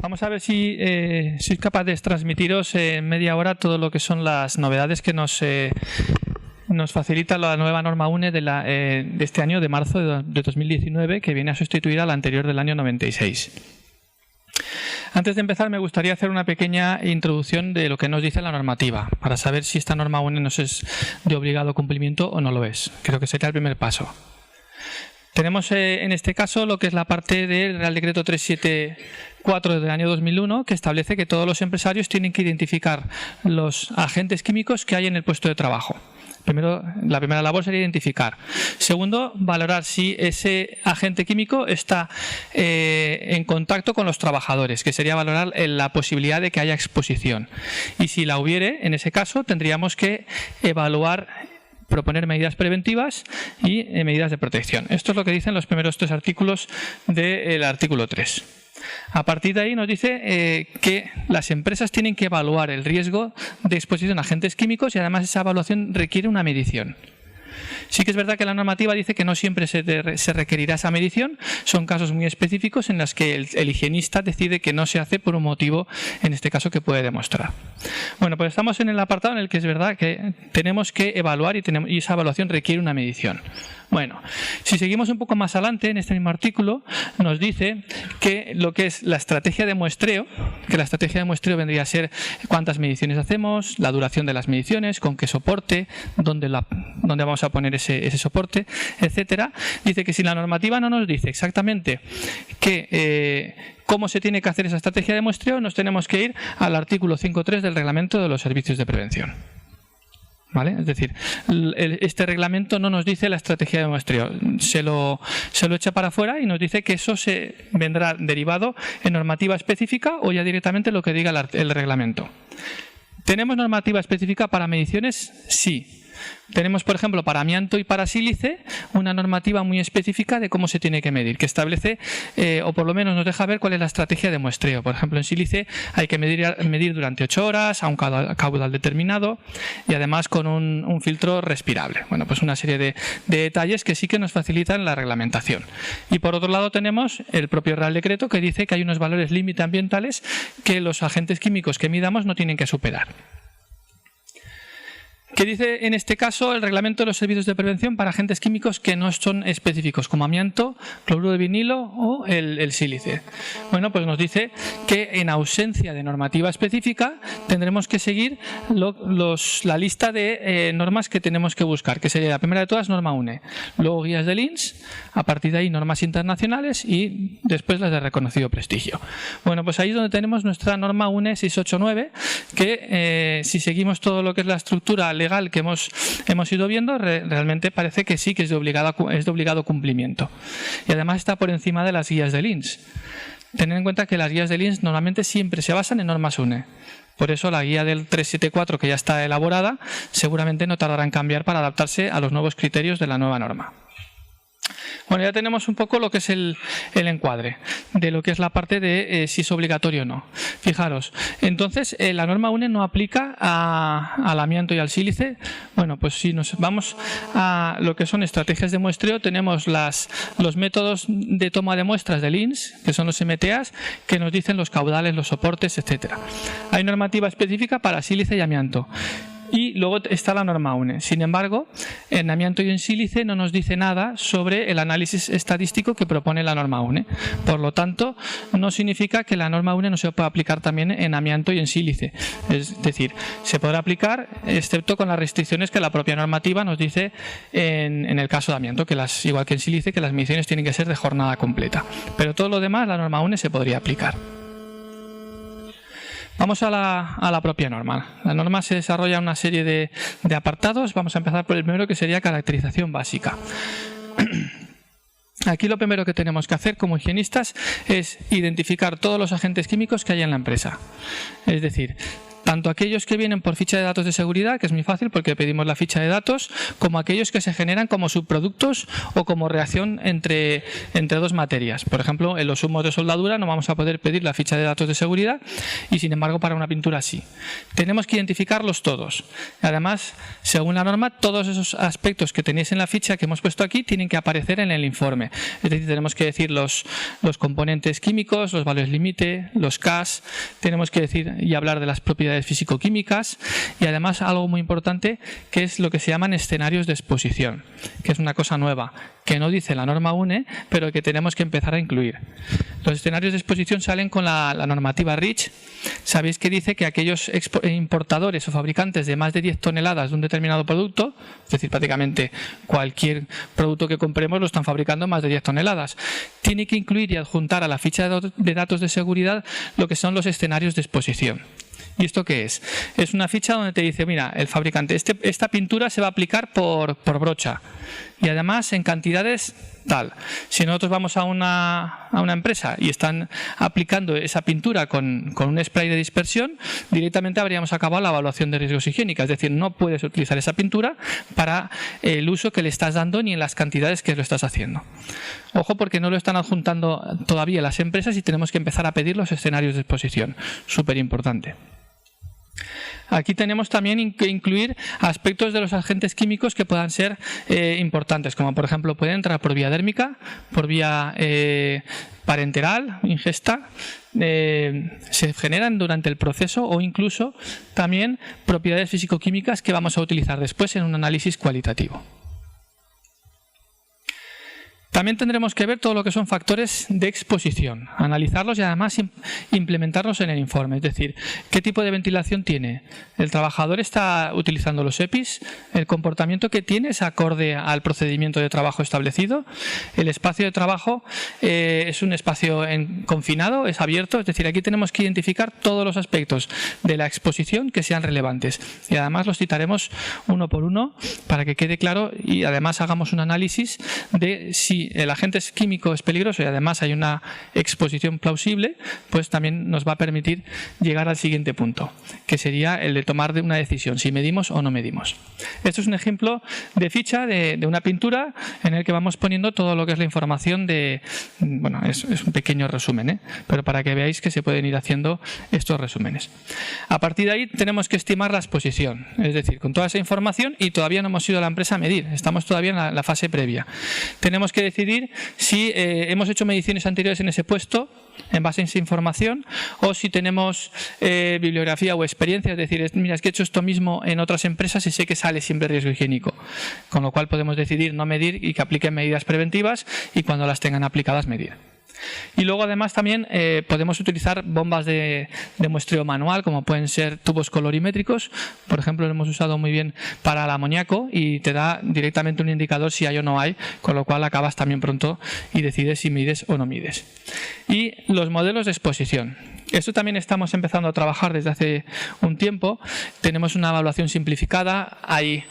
Vamos a ver si soy capaz de transmitiros en media hora todo lo que son las novedades que nos facilita la nueva norma UNE de este año, de marzo de 2019, que viene a sustituir a la anterior del año 96. Antes de empezar, me gustaría hacer una pequeña introducción de lo que nos dice la normativa, para saber si esta norma UNE nos es de obligado cumplimiento o no lo es. Creo que sería el primer paso. Tenemos en este caso lo que es la parte del Real Decreto 374 del año 2001, que establece que todos los empresarios tienen que identificar los agentes químicos que hay en el puesto de trabajo. Primero, la primera labor sería identificar. Segundo, valorar si ese agente químico está en contacto con los trabajadores, que sería valorar la posibilidad de que haya exposición. Y si la hubiere, en ese caso, tendríamos que proponer medidas preventivas y medidas de protección. Esto es lo que dicen los primeros tres artículos del artículo 3. A partir de ahí nos dice que las empresas tienen que evaluar el riesgo de exposición a agentes químicos y además esa evaluación requiere una medición. Sí que es verdad que la normativa dice que no siempre se requerirá esa medición, son casos muy específicos en los que el higienista decide que no se hace por un motivo, en este caso, que puede demostrar. Bueno, pues estamos en el apartado en el que es verdad que tenemos que evaluar y esa evaluación requiere una medición. Bueno, si seguimos un poco más adelante, en este mismo artículo, nos dice que lo que es la estrategia de muestreo, que la estrategia de muestreo vendría a ser cuántas mediciones hacemos, la duración de las mediciones, con qué soporte, dónde vamos a poner ese soporte, etcétera. Dice que si la normativa no nos dice exactamente cómo se tiene que hacer esa estrategia de muestreo, nos tenemos que ir al artículo 5.3 del Reglamento de los Servicios de Prevención. ¿Vale? Es decir, este reglamento no nos dice la estrategia de muestreo, se lo echa para afuera y nos dice que eso se vendrá derivado en normativa específica o ya directamente lo que diga el reglamento. ¿Tenemos normativa específica para mediciones? Sí. Tenemos, por ejemplo, para amianto y para sílice, una normativa muy específica de cómo se tiene que medir, que establece, o por lo menos nos deja ver cuál es la estrategia de muestreo. Por ejemplo, en sílice hay que medir durante 8 horas a un caudal determinado y además con un filtro respirable. Bueno, pues una serie de detalles que sí que nos facilitan la reglamentación. Y por otro lado tenemos el propio Real Decreto que dice que hay unos valores límite ambientales que los agentes químicos que midamos no tienen que superar. ¿Qué dice en este caso el Reglamento de los Servicios de Prevención para agentes químicos que no son específicos, como amianto, cloruro de vinilo o el sílice? Bueno, pues nos dice que en ausencia de normativa específica tendremos que seguir la lista de normas que tenemos que buscar, que sería la primera de todas, norma UNE, luego guías del INS, a partir de ahí normas internacionales y después las de reconocido prestigio. Bueno, pues ahí es donde tenemos nuestra norma UNE 689, que si seguimos todo lo que es la estructura legal que hemos ido viendo, realmente parece que sí que es de obligado cumplimiento. Y además está por encima de las guías del INS. Tened en cuenta que las guías del INS normalmente siempre se basan en normas UNE. Por eso la guía del 374, que ya está elaborada, seguramente no tardará en cambiar para adaptarse a los nuevos criterios de la nueva norma. Bueno, ya tenemos un poco lo que es el encuadre de lo que es la parte de si es obligatorio o no. Fijaros, entonces la norma UNE no aplica al amianto y al sílice. Bueno, pues si nos vamos a lo que son estrategias de muestreo, tenemos los métodos de toma de muestras del INS, que son los MTAs, que nos dicen los caudales, los soportes, etcétera. Hay normativa específica para sílice y amianto. Y luego está la norma UNE. Sin embargo, en amianto y en sílice no nos dice nada sobre el análisis estadístico que propone la norma UNE. Por lo tanto, no significa que la norma UNE no se pueda aplicar también en amianto y en sílice. Es decir, se podrá aplicar excepto con las restricciones que la propia normativa nos dice en el caso de amianto, que igual que en sílice, que las mediciones tienen que ser de jornada completa. Pero todo lo demás, la norma UNE se podría aplicar. Vamos a la propia norma. La norma se desarrolla en una serie de apartados. Vamos a empezar por el primero, que sería caracterización básica. Aquí lo primero que tenemos que hacer como higienistas es identificar todos los agentes químicos que hay en la empresa. Es decir, tanto aquellos que vienen por ficha de datos de seguridad, que es muy fácil porque pedimos la ficha de datos, como aquellos que se generan como subproductos o como reacción entre dos materias. Por ejemplo, en los humos de soldadura no vamos a poder pedir la ficha de datos de seguridad y sin embargo para una pintura sí. Tenemos que identificarlos todos. Además, según la norma, todos esos aspectos que tenéis en la ficha que hemos puesto aquí tienen que aparecer en el informe. Es decir, tenemos que decir los componentes químicos, los valores límite, los CAS, tenemos que decir y hablar de las propiedades físico-químicas y además algo muy importante que es lo que se llaman escenarios de exposición, que es una cosa nueva, que no dice la norma UNE, pero que tenemos que empezar a incluir. Los escenarios de exposición salen con la normativa REACH. Sabéis que dice que aquellos importadores o fabricantes de más de 10 toneladas de un determinado producto, es decir, prácticamente cualquier producto que compremos lo están fabricando más de 10 toneladas, tiene que incluir y adjuntar a la ficha de datos de seguridad lo que son los escenarios de exposición. ¿Y esto qué es? Es una ficha donde te dice, mira, el fabricante, esta pintura se va a aplicar por brocha y además en cantidades tal. Si nosotros vamos a una empresa y están aplicando esa pintura con un spray de dispersión, directamente habríamos acabado la evaluación de riesgos higiénicos. Es decir, no puedes utilizar esa pintura para el uso que le estás dando ni en las cantidades que lo estás haciendo. Ojo, porque no lo están adjuntando todavía las empresas y tenemos que empezar a pedir los escenarios de exposición. Súper importante. Aquí tenemos también que incluir aspectos de los agentes químicos que puedan ser importantes, como por ejemplo pueden entrar por vía dérmica, por vía parenteral, ingesta, se generan durante el proceso o incluso también propiedades físico-químicas que vamos a utilizar después en un análisis cualitativo. También tendremos que ver todo lo que son factores de exposición, analizarlos y además implementarlos en el informe. Es decir, qué tipo de ventilación tiene. ¿El trabajador está utilizando los EPIs? ¿El comportamiento que tiene es acorde al procedimiento de trabajo establecido? ¿El espacio de trabajo es un espacio confinado? ¿Es abierto? Es decir, aquí tenemos que identificar todos los aspectos de la exposición que sean relevantes. Y además los citaremos uno por uno para que quede claro y además hagamos un análisis de si el agente químico es peligroso y además hay una exposición plausible, pues también nos va a permitir llegar al siguiente punto, que sería el de tomar una decisión, si medimos o no medimos. Esto es un ejemplo de ficha de una pintura en el que vamos poniendo todo lo que es la información de... Bueno, es un pequeño resumen, pero para que veáis que se pueden ir haciendo estos resúmenes. A partir de ahí tenemos que estimar la exposición, es decir, con toda esa información y todavía no hemos ido a la empresa a medir, estamos todavía en la fase previa. Tenemos que decidir si hemos hecho mediciones anteriores en ese puesto en base a esa información o si tenemos bibliografía o experiencia, es decir, mira, es que he hecho esto mismo en otras empresas y sé que sale siempre riesgo higiénico, con lo cual podemos decidir no medir y que apliquen medidas preventivas y cuando las tengan aplicadas medir. Y luego además también podemos utilizar bombas de muestreo manual, como pueden ser tubos colorimétricos. Por ejemplo, lo hemos usado muy bien para el amoníaco y te da directamente un indicador si hay o no hay, con lo cual acabas también pronto y decides si mides o no mides. Y los modelos de exposición. Esto también estamos empezando a trabajar desde hace un tiempo. Tenemos una evaluación simplificada, hay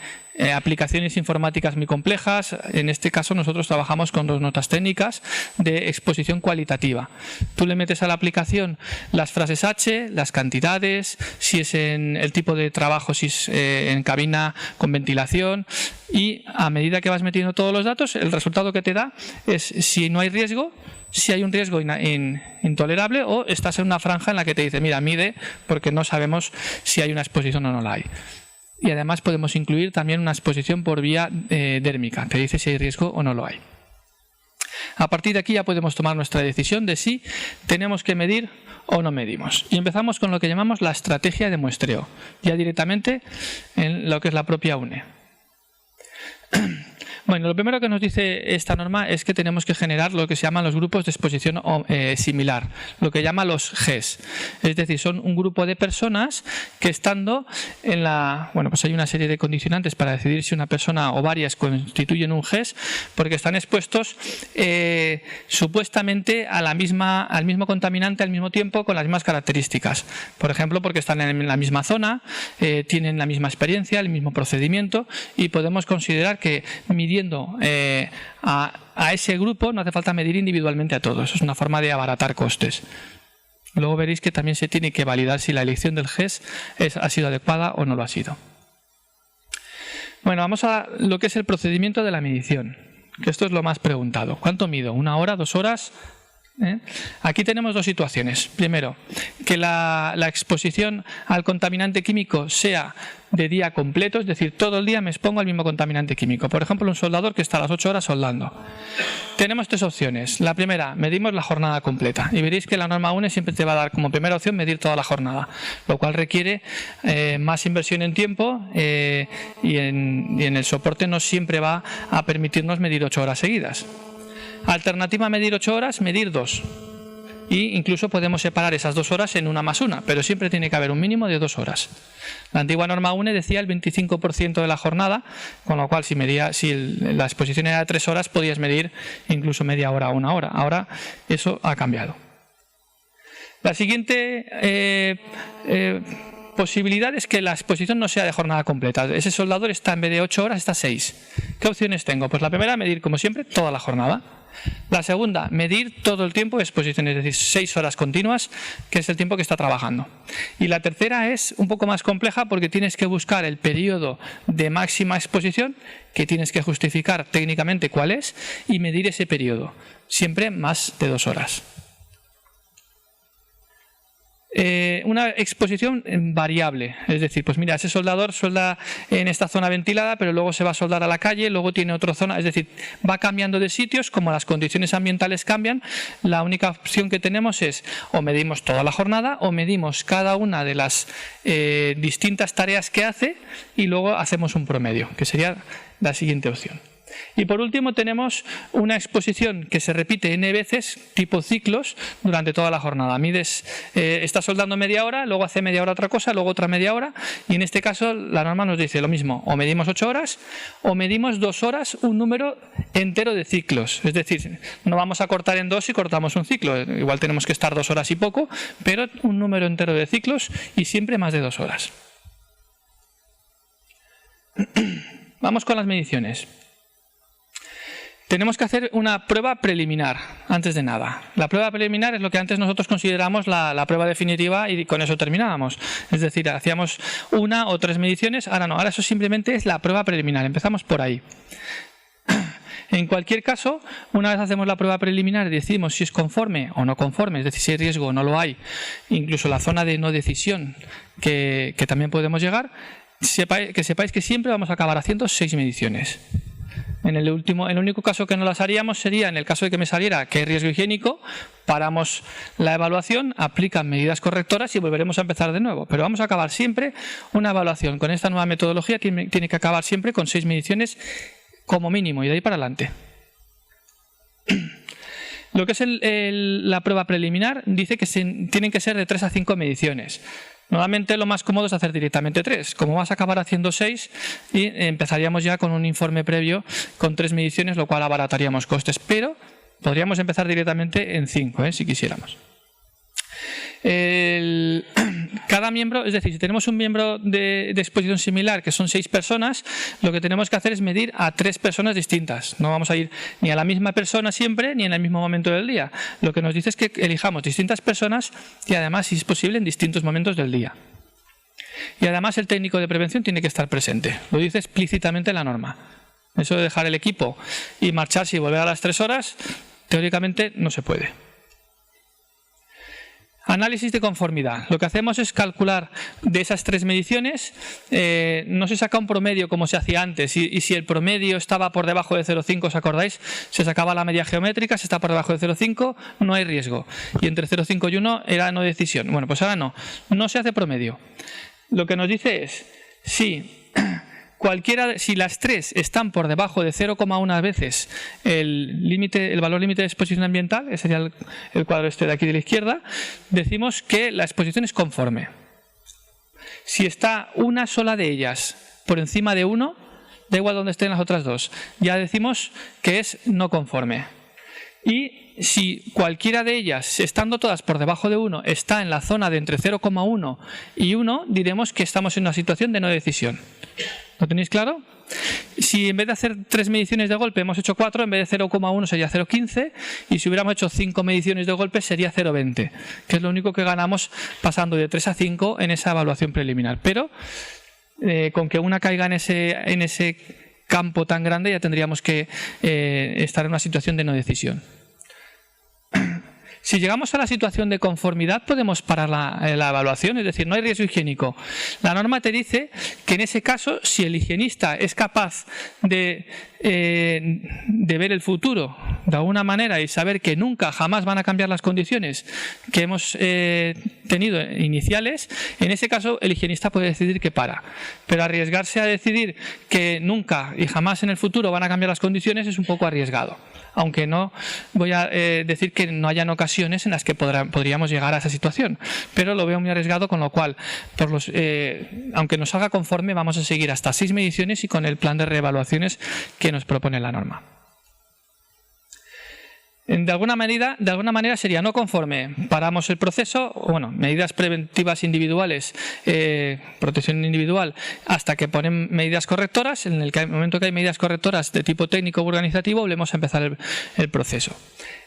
aplicaciones informáticas muy complejas. En este caso nosotros trabajamos con 2 notas técnicas de exposición cualitativa. Tú le metes a la aplicación las frases H, las cantidades, si es en el tipo de trabajo, si es en cabina con ventilación, y a medida que vas metiendo todos los datos, el resultado que te da es si no hay riesgo, si hay un riesgo intolerable o estás en una franja en la que te dice, mira, mide, porque no sabemos si hay una exposición o no la hay. Y además podemos incluir también una exposición por vía dérmica, que dice si hay riesgo o no lo hay. A partir de aquí ya podemos tomar nuestra decisión de si tenemos que medir o no medimos. Y empezamos con lo que llamamos la estrategia de muestreo, ya directamente en lo que es la propia UNE. Bueno, lo primero que nos dice esta norma es que tenemos que generar lo que se llaman los grupos de exposición similar, lo que llama los GES. Es decir, son un grupo de personas que estando en la... Bueno, pues hay una serie de condicionantes para decidir si una persona o varias constituyen un GES, porque están expuestos supuestamente a al mismo contaminante al mismo tiempo con las mismas características. Por ejemplo, porque están en la misma zona, tienen la misma experiencia, el mismo procedimiento, y podemos considerar que midiendo a ese grupo no hace falta medir individualmente a todos. Es una forma de abaratar costes. Luego veréis que también se tiene que validar si la elección del GES ha sido adecuada o no lo ha sido. Bueno, vamos a lo que es el procedimiento de la medición, que esto es lo más preguntado. ¿Cuánto mido? ¿1 hora? ¿2 horas? Aquí tenemos dos situaciones. Primero, que la exposición al contaminante químico sea de día completo, es decir, todo el día me expongo al mismo contaminante químico. Por ejemplo, un soldador que está a las 8 horas soldando. Tenemos tres opciones. La primera, medimos la jornada completa. Y veréis que la norma UNE siempre te va a dar como primera opción medir toda la jornada, lo cual requiere más inversión en tiempo y en el soporte no siempre va a permitirnos medir 8 horas seguidas. Alternativa a medir 8 horas, medir 2. Y incluso podemos separar esas 2 horas en una más una, pero siempre tiene que haber un mínimo de 2 horas. La antigua norma UNE decía el 25% de la jornada, con lo cual si la exposición era de 3 horas podías medir incluso media hora o 1 hora. Ahora eso ha cambiado. La siguiente posibilidad es que la exposición no sea de jornada completa. Ese soldador está en vez de 8 horas, está 6. ¿Qué opciones tengo? Pues la primera, medir como siempre toda la jornada. La segunda, medir todo el tiempo de exposición, es decir, 6 horas continuas, que es el tiempo que está trabajando. Y la tercera es un poco más compleja porque tienes que buscar el periodo de máxima exposición, que tienes que justificar técnicamente cuál es, y medir ese periodo, siempre más de 2 horas. Una exposición variable, es decir, pues mira, ese soldador suelda en esta zona ventilada, pero luego se va a soldar a la calle, luego tiene otra zona, es decir, va cambiando de sitios, como las condiciones ambientales cambian. La única opción que tenemos es o medimos toda la jornada o medimos cada una de las distintas tareas que hace y luego hacemos un promedio, que sería la siguiente opción. Y por último tenemos una exposición que se repite n veces, tipo ciclos, durante toda la jornada. Está soldando media hora, luego hace media hora otra cosa, luego otra media hora, y en este caso la norma nos dice lo mismo, o medimos 8 horas o medimos 2 horas un número entero de ciclos. Es decir, no vamos a cortar en 2 y cortamos un ciclo, igual tenemos que estar 2 horas y poco, pero un número entero de ciclos y siempre más de 2 horas. Vamos con las mediciones. Tenemos que hacer una prueba preliminar, antes de nada. La prueba preliminar es lo que antes nosotros consideramos la prueba definitiva y con eso terminábamos. Es decir, hacíamos 1 o 3 mediciones, ahora no, ahora eso simplemente es la prueba preliminar, empezamos por ahí. En cualquier caso, una vez hacemos la prueba preliminar y decidimos si es conforme o no conforme, es decir, si hay riesgo o no lo hay, incluso la zona de no decisión que también podemos llegar, que sepáis que siempre vamos a acabar haciendo 6 mediciones. El único caso que no las haríamos sería en el caso de que me saliera que hay riesgo higiénico, paramos la evaluación, aplican medidas correctoras y volveremos a empezar de nuevo. Pero vamos a acabar siempre una evaluación. Con esta nueva metodología tiene que acabar siempre con 6 mediciones como mínimo y de ahí para adelante. Lo que es la prueba preliminar dice que tienen que ser de 3 a 5 mediciones. Normalmente lo más cómodo es hacer directamente 3. Como vas a acabar haciendo 6, y empezaríamos ya con un informe previo con 3 mediciones, lo cual abarataríamos costes. Pero podríamos empezar directamente en 5, si quisiéramos. Cada miembro, es decir, si tenemos un miembro de exposición similar que son 6 personas, lo que tenemos que hacer es medir a 3 personas distintas. No vamos a ir ni a la misma persona siempre ni en el mismo momento del día. Lo que nos dice es que elijamos distintas personas y además, si es posible, en distintos momentos del día. Y además el técnico de prevención tiene que estar presente. Lo dice explícitamente la norma. Eso de dejar el equipo y marcharse y volver a las 3 horas, teóricamente no se puede. Análisis de conformidad. Lo que hacemos es calcular de esas 3 mediciones, no se saca un promedio como se hacía antes, y si el promedio estaba por debajo de 0,5, ¿os acordáis? Se sacaba la media geométrica, si está por debajo de 0,5 no hay riesgo, y entre 0,5 y 1 era no decisión. Bueno, pues ahora no se hace promedio. Lo que nos dice es, si las 3 están por debajo de 0,1 veces el valor límite de exposición ambiental, ese sería el cuadro este de aquí de la izquierda, decimos que la exposición es conforme. Si está una sola de ellas por encima de 1, da igual donde estén las otras 2, ya decimos que es no conforme. Y si cualquiera de ellas, estando todas por debajo de 1, está en la zona de entre 0,1 y 1, diremos que estamos en una situación de no decisión. ¿Lo tenéis claro? Si en vez de hacer 3 mediciones de golpe hemos hecho 4, en vez de 0,1 sería 0,15, y si hubiéramos hecho 5 mediciones de golpe sería 0,20, que es lo único que ganamos pasando de 3 a 5 en esa evaluación preliminar. Pero con que una caiga en ese campo tan grande ya tendríamos que estar en una situación de no decisión. Si llegamos a la situación de conformidad podemos parar la evaluación, es decir, no hay riesgo higiénico. La norma te dice que en ese caso, si el higienista es capaz de ver el futuro de alguna manera y saber que nunca, jamás van a cambiar las condiciones que hemos tenido iniciales, en ese caso el higienista puede decidir que para. Pero arriesgarse a decidir que nunca y jamás en el futuro van a cambiar las condiciones es un poco arriesgado. Aunque no voy a decir que no hayan ocasiones en las que podríamos llegar a esa situación, pero lo veo muy arriesgado, con lo cual, aunque nos salga conforme, vamos a seguir hasta 6 mediciones y con el plan de reevaluaciones que nos propone la norma. De alguna manera sería no conforme, paramos el proceso, bueno, medidas preventivas individuales, protección individual, hasta que ponen medidas correctoras. En el momento que hay medidas correctoras de tipo técnico o organizativo, volvemos a empezar el proceso.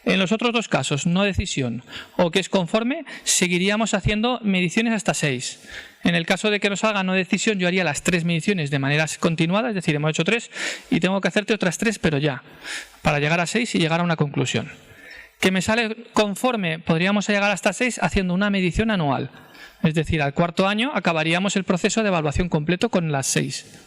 En los otros dos casos, no decisión o que es conforme, seguiríamos haciendo mediciones hasta 6. En el caso de que nos salga no decisión, yo haría las 3 mediciones de manera continuada, es decir, hemos hecho 3 y tengo que hacerte otras 3, pero ya, para llegar a 6 y llegar a una conclusión. Que me sale conforme, podríamos llegar hasta 6 haciendo una medición anual. Es decir, al cuarto año acabaríamos el proceso de evaluación completo con las 6.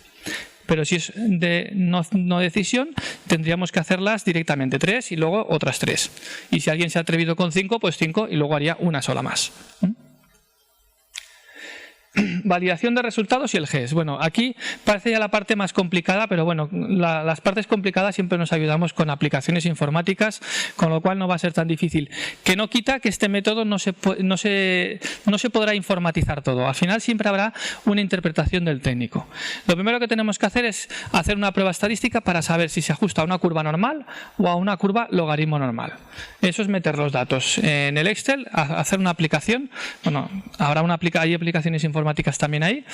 Pero si es de no decisión, tendríamos que hacerlas directamente 3 y luego otras 3. Y si alguien se ha atrevido con 5, pues 5 y luego haría una sola más. Validación de resultados y el GES. Bueno, aquí parece ya la parte más complicada, pero bueno, las partes complicadas siempre nos ayudamos con aplicaciones informáticas, con lo cual no va a ser tan difícil. Que no quita que este método no se podrá informatizar todo. Al final siempre habrá una interpretación del técnico. Lo primero que tenemos que hacer es hacer una prueba estadística para saber si se ajusta a una curva normal o a una curva logaritmo normal. Eso es meter los datos en el Excel, hacer una aplicación. Bueno, hay aplicaciones informáticas también ahí,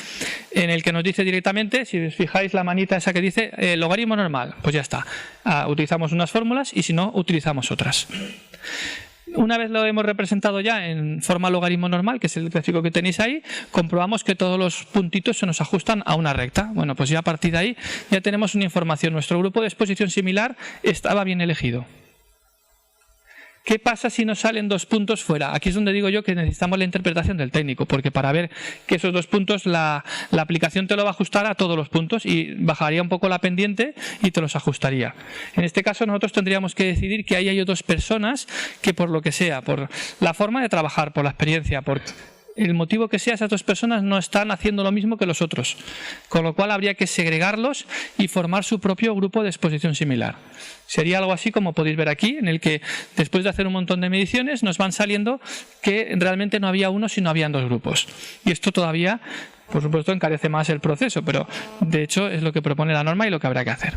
en el que nos dice directamente, si os fijáis la manita esa que dice logaritmo normal, pues ya está. Utilizamos unas fórmulas y si no, utilizamos otras. Una vez lo hemos representado ya en forma logaritmo normal, que es el gráfico que tenéis ahí, comprobamos que todos los puntitos se nos ajustan a una recta. Bueno, pues ya a partir de ahí ya tenemos una información. Nuestro grupo de exposición similar estaba bien elegido. ¿Qué pasa si nos salen 2 puntos fuera? Aquí es donde digo yo que necesitamos la interpretación del técnico, porque para ver que esos 2 puntos la aplicación te lo va a ajustar a todos los puntos y bajaría un poco la pendiente y te los ajustaría. En este caso nosotros tendríamos que decidir que ahí hay 2 personas que por lo que sea, por la forma de trabajar, por la experiencia, por el motivo que sea, esas 2 personas no están haciendo lo mismo que los otros, con lo cual habría que segregarlos y formar su propio grupo de exposición similar. Sería algo así como podéis ver aquí, en el que después de hacer un montón de mediciones nos van saliendo que realmente no había uno, sino habían 2 grupos. Y esto todavía, por supuesto, encarece más el proceso, pero de hecho es lo que propone la norma y lo que habrá que hacer.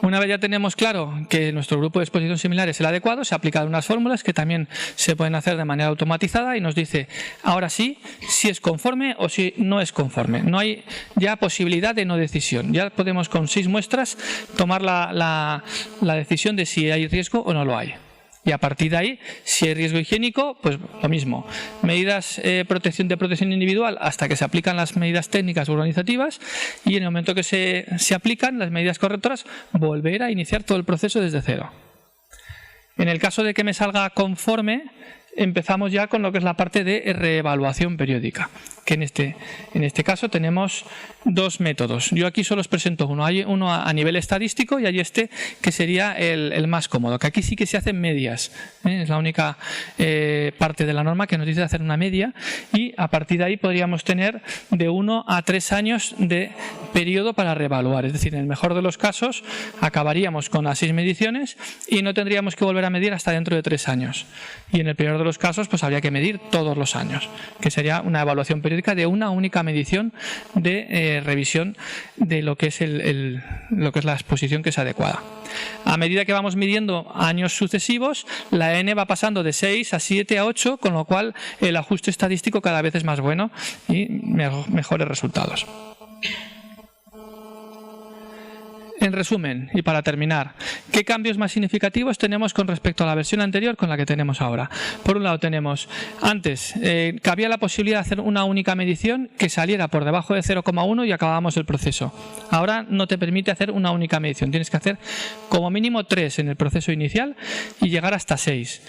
Una vez ya tenemos claro que nuestro grupo de exposición similar es el adecuado, se aplican unas fórmulas que también se pueden hacer de manera automatizada y nos dice, ahora sí, si es conforme o si no es conforme. No hay ya posibilidad de no decisión. Ya podemos con 6 muestras tomar la decisión de si hay riesgo o no lo hay. Y a partir de ahí, si hay riesgo higiénico, pues lo mismo. Medidas de protección individual hasta que se aplican las medidas técnicas o organizativas y en el momento que se aplican las medidas correctoras, volver a iniciar todo el proceso desde cero. En el caso de que me salga conforme, empezamos ya con lo que es la parte de reevaluación periódica, que en este caso tenemos 2 métodos. Yo aquí solo os presento uno. Hay uno a nivel estadístico y hay este que sería el más cómodo, que aquí sí que se hacen medias. Es la única parte de la norma que nos dice hacer una media y a partir de ahí podríamos tener de 1 a 3 años de periodo para reevaluar. Es decir, en el mejor de los casos acabaríamos con las 6 mediciones y no tendríamos que volver a medir hasta dentro de 3 años. Y en el peor de los casos pues habría que medir todos los años, que sería una evaluación periódica de una única medición de revisión de lo que es lo que es la exposición que es adecuada. A medida que vamos midiendo años sucesivos, la N va pasando de 6 a 7 a 8, con lo cual el ajuste estadístico cada vez es más bueno y mejores resultados. En resumen, y para terminar, ¿qué cambios más significativos tenemos con respecto a la versión anterior con la que tenemos ahora? Por un lado tenemos, antes cabía la posibilidad de hacer una única medición que saliera por debajo de 0,1 y acabábamos el proceso. Ahora no te permite hacer una única medición, tienes que hacer como mínimo 3 en el proceso inicial y llegar hasta 6.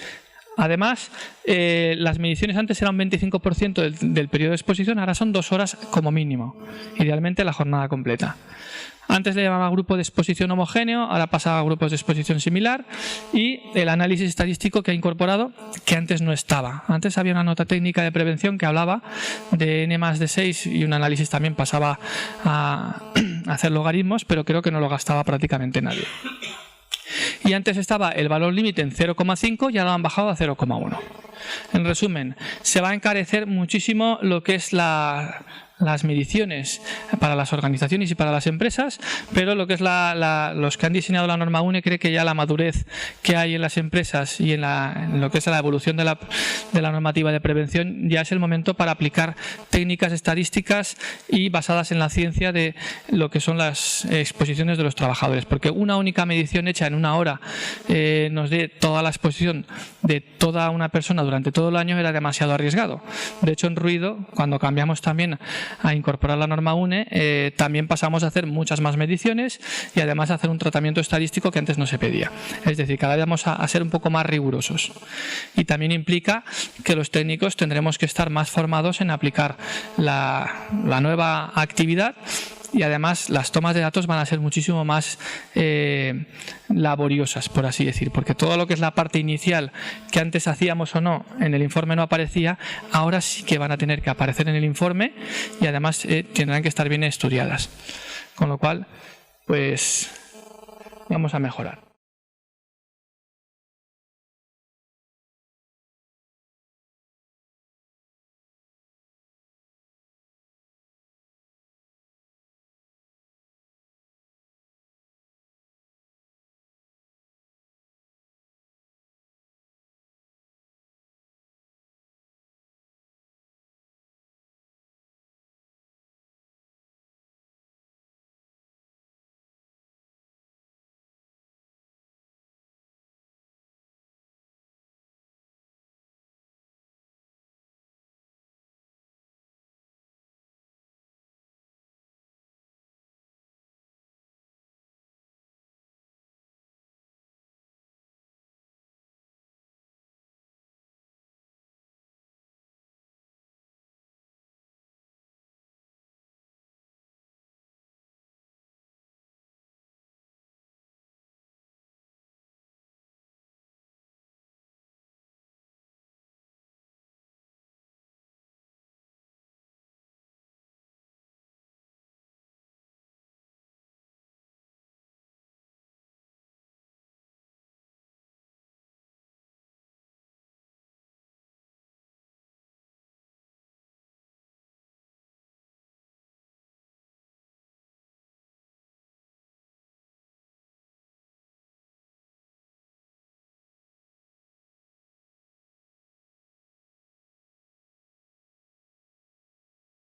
Además, las mediciones antes eran un 25% del periodo de exposición, ahora son 2 horas como mínimo, idealmente la jornada completa. Antes le llamaba grupo de exposición homogéneo, ahora pasa a grupos de exposición similar, y el análisis estadístico que ha incorporado, que antes no estaba. Antes había una nota técnica de prevención que hablaba de n+6 y un análisis también pasaba a hacer logaritmos, pero creo que no lo gastaba prácticamente nadie. Y antes estaba el valor límite en 0,5 y ahora lo han bajado a 0,1. En resumen, se va a encarecer muchísimo lo que es las mediciones para las organizaciones y para las empresas, pero lo que es los que han diseñado la norma UNE cree que ya la madurez que hay en las empresas y en lo que es la evolución de la normativa de prevención, ya es el momento para aplicar técnicas estadísticas y basadas en la ciencia de lo que son las exposiciones de los trabajadores, porque una única medición hecha en una hora nos dé toda la exposición de toda una persona durante todo el año era demasiado arriesgado. De hecho, en ruido, cuando cambiamos también a incorporar la norma UNE, también pasamos a hacer muchas más mediciones y además a hacer un tratamiento estadístico que antes no se pedía. Es decir, cada vez vamos a ser un poco más rigurosos. Y también implica que los técnicos tendremos que estar más formados en aplicar la nueva actividad. Y además las tomas de datos van a ser muchísimo más laboriosas, por así decir, porque todo lo que es la parte inicial que antes hacíamos o no en el informe no aparecía, ahora sí que van a tener que aparecer en el informe y además tendrán que estar bien estudiadas. Con lo cual, pues vamos a mejorar.